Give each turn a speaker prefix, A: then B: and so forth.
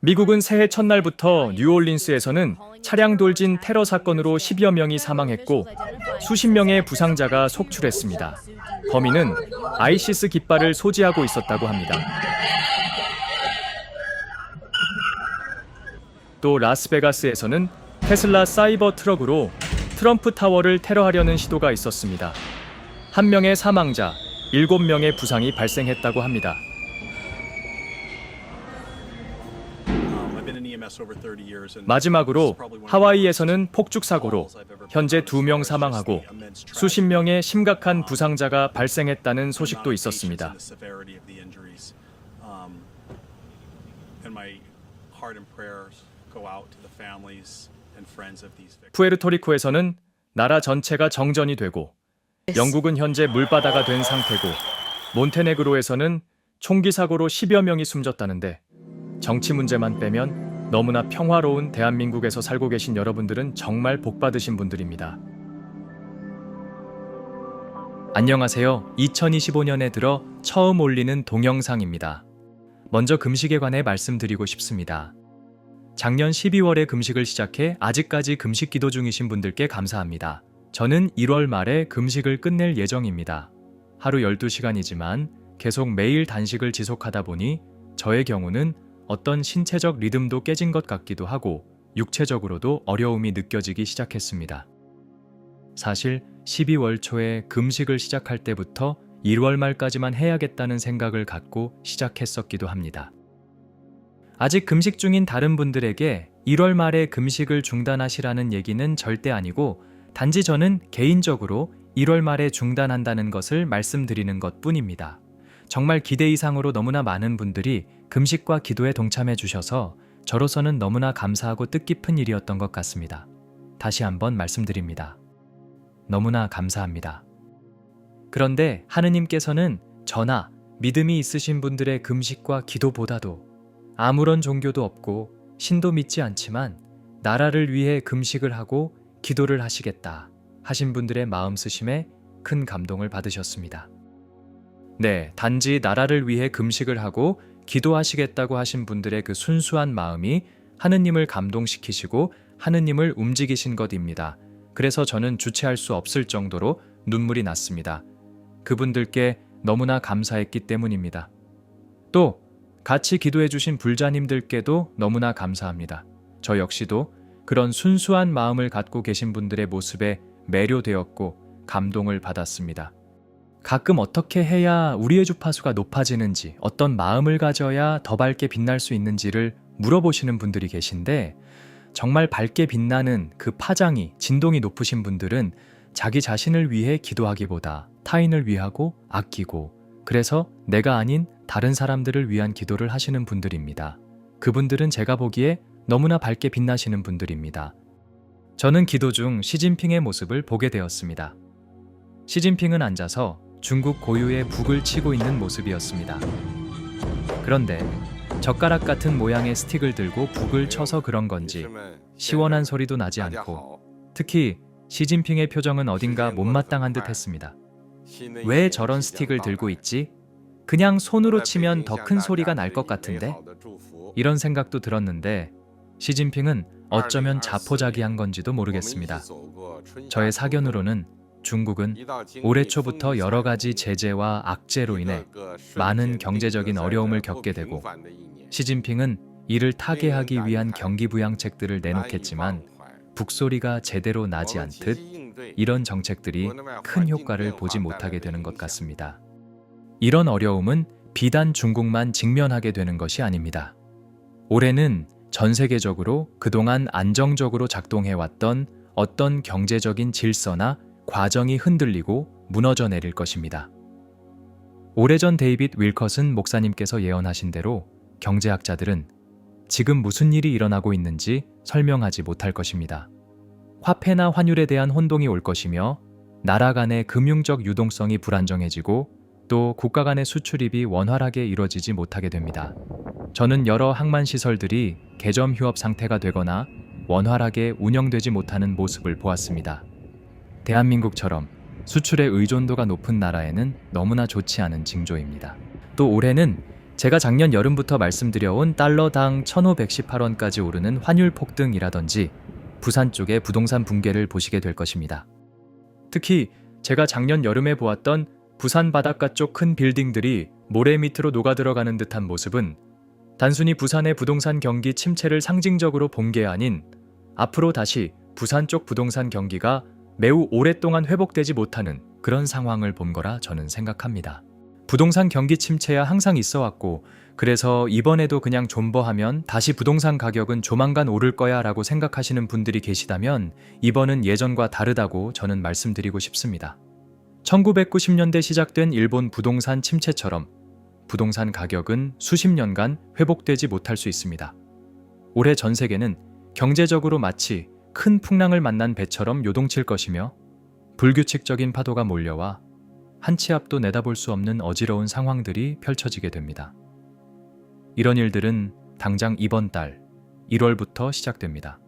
A: 미국은 새해 첫날부터 뉴올린스에서는 차량 돌진 테러 사건으로 10여 명이 사망했고 수십 명의 부상자가 속출했습니다. 범인은 아이시스 깃발을 소지하고 있었다고 합니다. 또 라스베가스에서는 테슬라 사이버 트럭으로 트럼프 타워를 테러하려는 시도가 있었습니다. 1명의 사망자, 7명의 부상이 발생했다고 합니다. 마지막으로 하와이에서는 폭죽 사고로 현재 2명 사망하고 수십 명의 심각한 부상자가 발생했다는 소식도 있었습니다. 푸에르토리코에서는 나라 전체가 정전이 되고 영국은 현재 물바다가 된 상태고 몬테네그로에서는 총기 사고로 10여 명이 숨졌다는데 정치 문제만 빼면 너무나 평화로운 대한민국에서 살고 계신 여러분들은 정말 복 받으신 분들입니다. 안녕하세요. 2025년에 들어 처음 올리는 동영상입니다. 먼저 금식에 관해 말씀드리고 싶습니다. 작년 12월에 금식을 시작해 아직까지 금식 기도 중이신 분들께 감사합니다. 저는 1월 말에 금식을 끝낼 예정입니다. 하루 12시간이지만 계속 매일 단식을 지속하다 보니 저의 경우는 어떤 신체적 리듬도 깨진 것 같기도 하고 육체적으로도 어려움이 느껴지기 시작했습니다. 사실 12월 초에 금식을 시작할 때부터 1월 말까지만 해야겠다는 생각을 갖고 시작했었기도 합니다. 아직 금식 중인 다른 분들에게 1월 말에 금식을 중단하시라는 얘기는 절대 아니고 단지 저는 개인적으로 1월 말에 중단한다는 것을 말씀드리는 것뿐입니다. 정말 기대 이상으로 너무나 많은 분들이 금식과 기도에 동참해 주셔서 저로서는 너무나 감사하고 뜻깊은 일이었던 것 같습니다. 다시 한번 말씀드립니다. 너무나 감사합니다. 그런데 하느님께서는 저나 믿음이 있으신 분들의 금식과 기도보다도 아무런 종교도 없고 신도 믿지 않지만 나라를 위해 금식을 하고 기도를 하시겠다 하신 분들의 마음쓰심에 큰 감동을 받으셨습니다. 네, 단지 나라를 위해 금식을 하고 기도하시겠다고 하신 분들의 그 순수한 마음이 하느님을 감동시키시고 하느님을 움직이신 것입니다. 그래서 저는 주체할 수 없을 정도로 눈물이 났습니다. 그분들께 너무나 감사했기 때문입니다. 또 같이 기도해 주신 불자님들께도 너무나 감사합니다. 저 역시도 그런 순수한 마음을 갖고 계신 분들의 모습에 매료되었고 감동을 받았습니다. 가끔 어떻게 해야 우리의 주파수가 높아지는지, 어떤 마음을 가져야 더 밝게 빛날 수 있는지를 물어보시는 분들이 계신데 정말 밝게 빛나는 그 파장이, 진동이 높으신 분들은 자기 자신을 위해 기도하기보다 타인을 위하고 아끼고 그래서 내가 아닌 다른 사람들을 위한 기도를 하시는 분들입니다. 그분들은 제가 보기에 너무나 밝게 빛나시는 분들입니다. 저는 기도 중 시진핑의 모습을 보게 되었습니다. 시진핑은 앉아서 중국 고유의 북을 치고 있는 모습이었습니다. 그런데 젓가락 같은 모양의 스틱을 들고 북을 쳐서 그런 건지 시원한 소리도 나지 않고 특히 시진핑의 표정은 어딘가 못마땅한 듯 했습니다. 왜 저런 스틱을 들고 있지? 그냥 손으로 치면 더 큰 소리가 날 것 같은데? 이런 생각도 들었는데 시진핑은 어쩌면 자포자기한 건지도 모르겠습니다. 저의 사견으로는 중국은 올해 초부터 여러 가지 제재와 악재로 인해 많은 경제적인 어려움을 겪게 되고 시진핑은 이를 타개하기 위한 경기부양책들을 내놓겠지만 북소리가 제대로 나지 않듯 이런 정책들이 큰 효과를 보지 못하게 되는 것 같습니다. 이런 어려움은 비단 중국만 직면하게 되는 것이 아닙니다. 올해는 전 세계적으로 그동안 안정적으로 작동해왔던 어떤 경제적인 질서나 과정이 흔들리고 무너져 내릴 것입니다. 오래전 데이빗 윌컷슨 목사님께서 예언하신 대로 경제학자들은 지금 무슨 일이 일어나고 있는지 설명하지 못할 것입니다. 화폐나 환율에 대한 혼동이 올 것이며 나라 간의 금융적 유동성이 불안정해지고 또 국가 간의 수출입이 원활하게 이루어지지 못하게 됩니다. 저는 여러 항만시설들이 개점 휴업 상태가 되거나 원활하게 운영되지 못하는 모습을 보았습니다. 대한민국처럼 수출의 의존도가 높은 나라에는 너무나 좋지 않은 징조입니다. 또 올해는 제가 작년 여름부터 말씀드려온 달러당 1,518원까지 오르는 환율 폭등이라든지 부산 쪽의 부동산 붕괴를 보시게 될 것입니다. 특히 제가 작년 여름에 보았던 부산 바닷가 쪽 큰 빌딩들이 모래 밑으로 녹아들어가는 듯한 모습은 단순히 부산의 부동산 경기 침체를 상징적으로 본 게 아닌 앞으로 다시 부산 쪽 부동산 경기가 매우 오랫동안 회복되지 못하는 그런 상황을 본 거라 저는 생각합니다. 부동산 경기 침체야 항상 있어 왔고 그래서 이번에도 그냥 존버하면 다시 부동산 가격은 조만간 오를 거야 라고 생각하시는 분들이 계시다면 이번은 예전과 다르다고 저는 말씀드리고 싶습니다. 1990년대 시작된 일본 부동산 침체처럼 부동산 가격은 수십 년간 회복되지 못할 수 있습니다. 올해 전 세계는 경제적으로 마치 큰 풍랑을 만난 배처럼 요동칠 것이며 불규칙적인 파도가 몰려와 한 치 앞도 내다볼 수 없는 어지러운 상황들이 펼쳐지게 됩니다. 이런 일들은 당장 이번 달 1월부터 시작됩니다.